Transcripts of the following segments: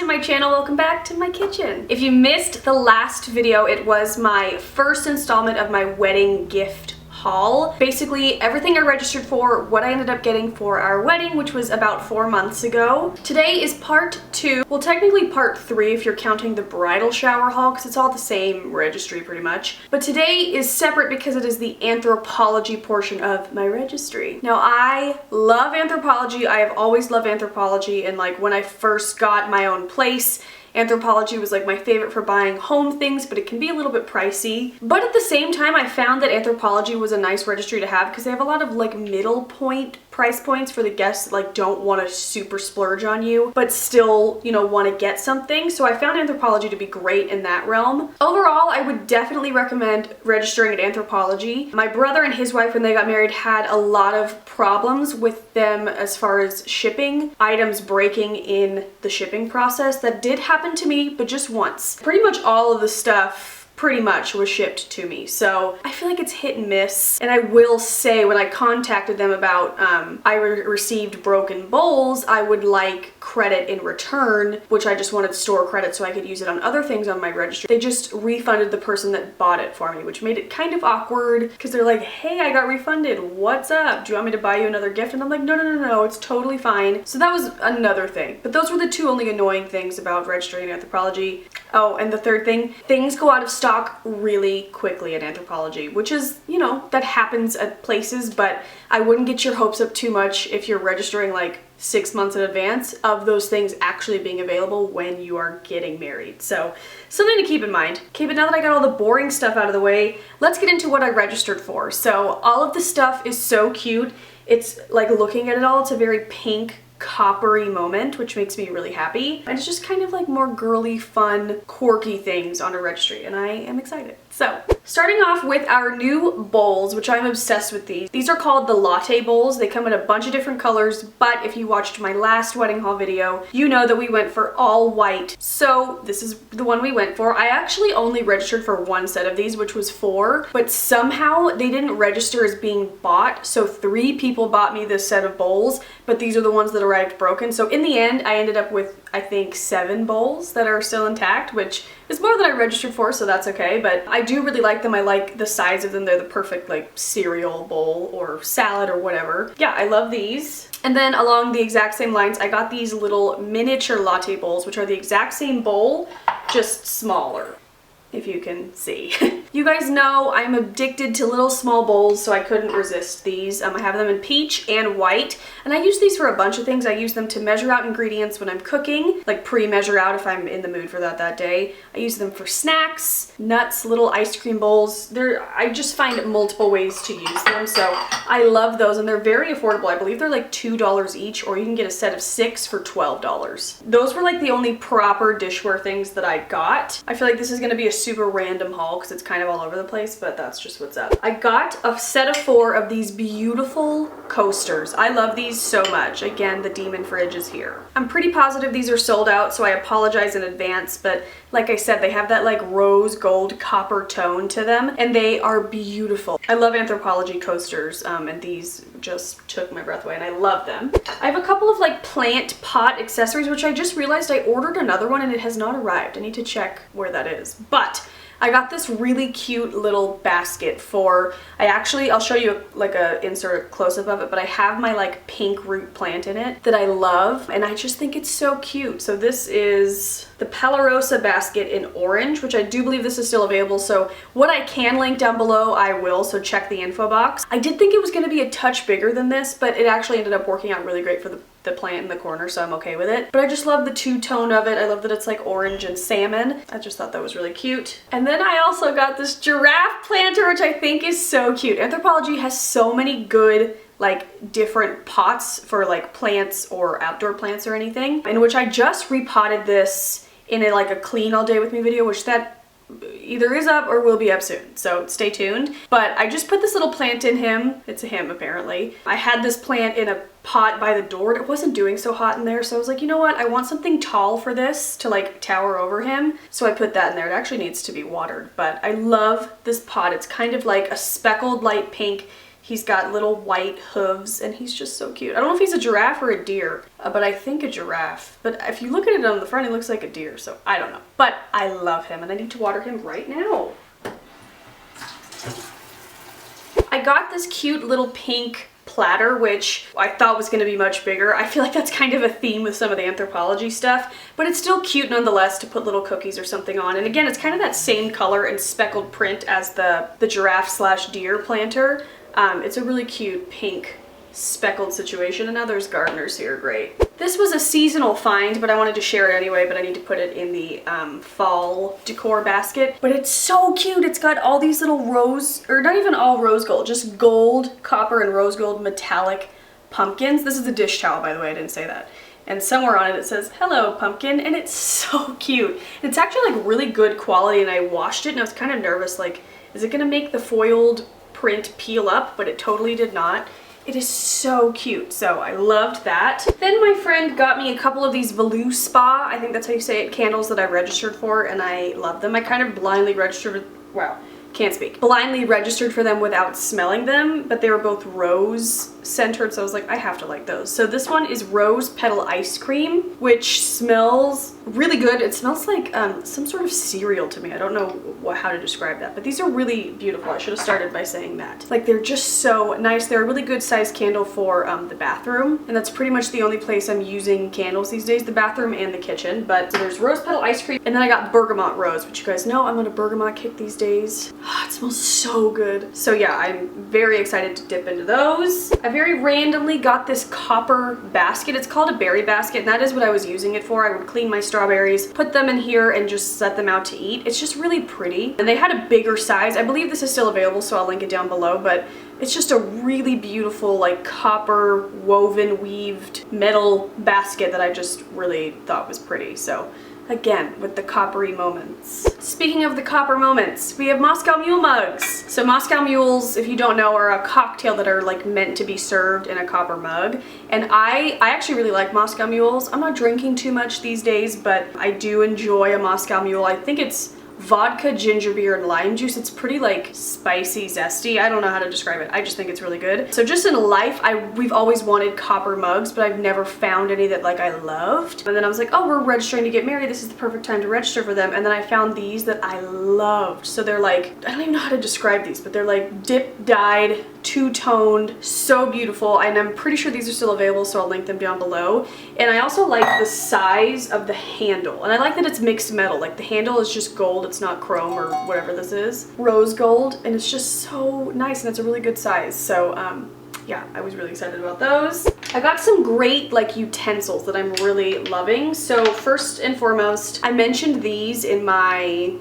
my channel, welcome back to my kitchen. If you missed the last video, it was my first installment of my wedding gift haul. Basically everything I registered for, what I ended up getting for our wedding, which was about 4 months ago. Today is part 2, well technically part 3 if you're counting the bridal shower haul because it's all the same registry pretty much. But today is separate because it is the Anthropologie portion of my registry. Now I love Anthropologie, I have always loved Anthropologie, and like when I first got my own place, Anthropologie was like my favorite for buying home things, but it can be a little bit pricey. But at the same time, I found that Anthropologie was a nice registry to have because they have a lot of like middle point price points for the guests that like don't want to super splurge on you, but still, you know, want to get something. So I found Anthropologie to be great in that realm. Overall, I would definitely recommend registering at Anthropologie. My brother and his wife, when they got married, had a lot of problems with them as far as shipping, items breaking in the shipping process. That did happen to me, but just once. Pretty much all of the stuff pretty much was shipped to me, so I feel like it's hit and miss. And I will say, when I contacted them about I received broken bowls, I would like credit in return, which I just wanted store credit so I could use it on other things on my registry. They just refunded the person that bought it for me, which made it kind of awkward because they're like, hey, I got refunded, what's up? Do you want me to buy you another gift? And I'm like, no, it's totally fine. So that was another thing. But those were the two only annoying things about registering Anthropologie. Oh, and the third thing, things go out of stock really quickly at Anthropologie, which is, you know, that happens at places, but I wouldn't get your hopes up too much if you're registering like 6 months in advance of those things actually being available when you are getting married. So something to keep in mind. Okay, but now that I got all the boring stuff out of the way, let's get into what I registered for. So all of the stuff is so cute. It's like, looking at it all, it's a very pink, coppery moment, which makes me really happy. And it's just kind of like more girly, fun, quirky things on a registry, and I am excited. So, starting off with our new bowls, which I'm obsessed with these. These are called the latte bowls. They come in a bunch of different colors, but if you watched my last wedding haul video, you know that we went for all white. So this is the one we went for. I actually only registered for one set of these, which was 4, but somehow they didn't register as being bought. So 3 people bought me this set of bowls, but these are the ones that arrived broken. So in the end, I ended up with, I think, 7 bowls that are still intact, which is more than I registered for, so that's okay. But I do really like them. I like the size of them. They're the perfect like cereal bowl or salad or whatever. Yeah, I love these. And then along the exact same lines, I got these little miniature latte bowls, which are the exact same bowl, just smaller, if you can see. You guys know I'm addicted to little small bowls, so I couldn't resist these. I have them in peach and white, and I use these for a bunch of things. I use them to measure out ingredients when I'm cooking, like pre-measure out if I'm in the mood for that day. I use them for snacks, nuts, little ice cream bowls. I just find multiple ways to use them, so I love those, and they're very affordable. I believe they're like $2 each, or you can get a set of 6 for $12. Those were like the only proper dishware things that I got. I feel like this is going to be a super random haul because it's kind of all over the place, but that's just what's up. I got a set of 4 of these beautiful coasters. I love these so much. Again, the demon fridge is here. I'm pretty positive these are sold out, so I apologize in advance, but like I said, they have that like rose gold copper tone to them, and they are beautiful. I love Anthropologie coasters, and these just took my breath away, and I love them. I have a couple of like plant pot accessories, which I just realized I ordered another one and it has not arrived. I need to check where that is, but I got this really cute little basket for, I'll show you like a insert close-up of it, but I have my like pink root plant in it that I love, and I just think it's so cute. So this is the Palarosa basket in orange, which I do believe this is still available, so what I can link down below, I will, so check the info box. I did think it was going to be a touch bigger than this, but it actually ended up working out really great for the plant in the corner, so I'm okay with it. But I just love the two-tone of it. I love that it's like orange and salmon. I just thought that was really cute. And then I also got this giraffe planter, which I think is so cute. Anthropologie has so many good like different pots for like plants or outdoor plants or anything, in which I just repotted this in a clean all day with me video, which that either is up or will be up soon, so stay tuned. But I just put this little plant in him. It's a him apparently. I had this plant in a pot by the door. It wasn't doing so hot in there, so I was like, you know what, I want something tall for this to like tower over him, so I put that in there. It actually needs to be watered, but I love this pot. It's kind of like a speckled light pink. He's got little white hooves and he's just so cute. I don't know if he's a giraffe or a deer, but I think a giraffe. But if you look at it on the front, he looks like a deer, so I don't know. But I love him and I need to water him right now. I got this cute little pink platter, which I thought was going to be much bigger. I feel like that's kind of a theme with some of the Anthropologie stuff, but it's still cute nonetheless to put little cookies or something on. And again, it's kind of that same color and speckled print as the giraffe slash deer planter. It's a really cute pink speckled situation, and now there's gardeners here. Great. This was a seasonal find, but I wanted to share it anyway, but I need to put it in the fall decor basket. But it's so cute. It's got all these little rose, or not even all rose gold, just gold, copper, and rose gold metallic pumpkins. This is a dish towel, by the way, I didn't say that. And somewhere on it says, "Hello, pumpkin," and it's so cute. It's actually like really good quality, and I washed it and I was kind of nervous, like, is it gonna make the foiled print peel up? But it totally did not. It is so cute, so I loved that. Then my friend got me a couple of these Veloux Spa, I think that's how you say it, candles that I registered for, and I love them. I kind of blindly registered, wow, can't speak. Blindly registered for them without smelling them, but they were both rose scented, so I was like, I have to like those. So this one is Rose Petal Ice Cream, which smells really good. It smells like some sort of cereal to me. I don't know how to describe that, but these are really beautiful. I should have started by saying that. Like, they're just so nice. They're a really good sized candle for the bathroom, and that's pretty much the only place I'm using candles these days, the bathroom and the kitchen. But so there's Rose Petal Ice Cream, and then I got Bergamot Rose, which you guys know I'm on a bergamot kick these days. Oh, it smells so good. So yeah, I'm very excited to dip into those. I very randomly got this copper basket. It's called a berry basket, and that is what I was using it for. I would clean my strawberries, put them in here, and just set them out to eat. It's just really pretty. And they had a bigger size. I believe this is still available, so I'll link it down below, but it's just a really beautiful, like, copper woven weaved metal basket that I just really thought was pretty. So again, with the coppery moments. Speaking of the copper moments, we have Moscow Mule mugs. So Moscow Mules, if you don't know, are a cocktail that are like meant to be served in a copper mug. And I actually really like Moscow Mules. I'm not drinking too much these days, but I do enjoy a Moscow Mule. I think it's vodka, ginger beer, and lime juice. It's pretty like spicy, zesty. I don't know how to describe it. I just think it's really good. So just in life, we've always wanted copper mugs, but I've never found any that like I loved. And then I was like, oh, we're registering to get married. This is the perfect time to register for them. And then I found these that I loved. So they're like, I don't even know how to describe these, but they're like dip dyed, two-toned, so beautiful. And I'm pretty sure these are still available, so I'll link them down below. And I also like the size of the handle. And I like that it's mixed metal. Like the handle is just gold. It's not chrome or whatever this is. Rose gold, and it's just so nice, and it's a really good size. So yeah, I was really excited about those. I got some great like utensils that I'm really loving. So first and foremost, I mentioned these in my,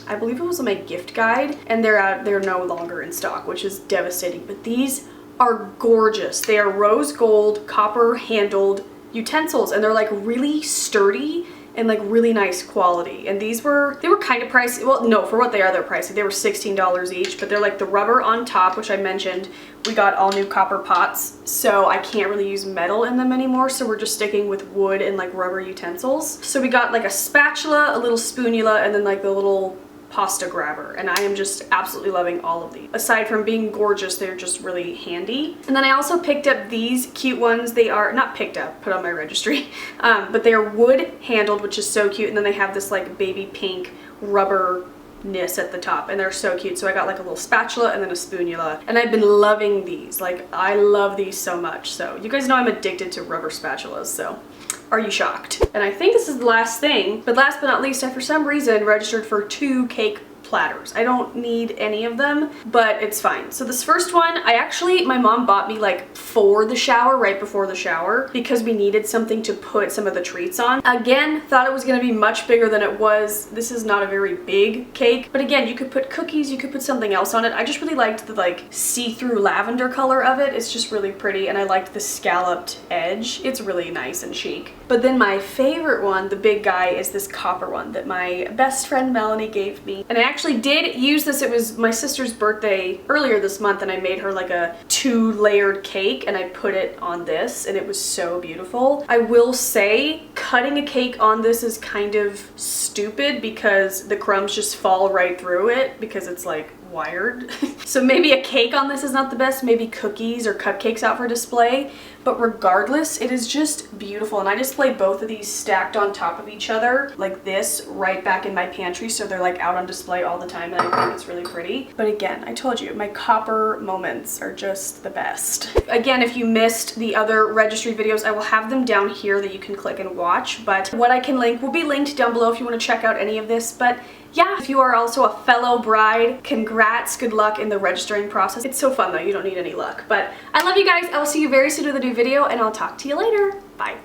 I believe it was my gift guide, and they're no longer in stock, which is devastating, but these are gorgeous. They are rose gold, copper handled utensils, and they're like really sturdy and like really nice quality. And they were kind of pricey. Well, no, for what they are, they're pricey. They were $16 each, but they're like the rubber on top, which I mentioned. We got all new copper pots, so I can't really use metal in them anymore, so we're just sticking with wood and like rubber utensils. So we got like a spatula, a little spoonula, and then like the little pasta grabber, and I am just absolutely loving all of these. Aside from being gorgeous, they're just really handy. And then I also picked up these cute ones. They are not picked up, put on my registry, but they are wood handled, which is so cute. And then they have this like baby pink rubber-ness at the top, and they're so cute. So I got like a little spatula and then a spoonula, and I've been loving these. Like, I love these so much. So you guys know I'm addicted to rubber spatulas, so are you shocked? And I think this is the last thing, but last but not least, I for some reason registered for 2 cake platters. I don't need any of them, but it's fine. So this first one, my mom bought me like for the shower, right before the shower, because we needed something to put some of the treats on. Again, thought it was gonna be much bigger than it was. This is not a very big cake, but again, you could put cookies, you could put something else on it. I just really liked the like see-through lavender color of it. It's just really pretty, and I liked the scalloped edge. It's really nice and chic. But then my favorite one, the big guy, is this copper one that my best friend Melanie gave me. And I actually did use this. It was my sister's birthday earlier this month, and I made her like a 2-layered cake, and I put it on this, and it was so beautiful. I will say cutting a cake on this is kind of stupid because the crumbs just fall right through it because it's like wired. So maybe a cake on this is not the best, maybe cookies or cupcakes out for display, but regardless, it is just beautiful. And I display both of these stacked on top of each other like this right back in my pantry, so they're like out on display all the time, and I think it's really pretty. But again, I told you, my copper moments are just the best. Again, if you missed the other registry videos, I will have them down here that you can click and watch, but what I can link will be linked down below if you want to check out any of this. But yeah, if you are also a fellow bride, congrats, good luck in the registering process. It's so fun though, you don't need any luck. But I love you guys, I will see you very soon with a new video, and I'll talk to you later. Bye.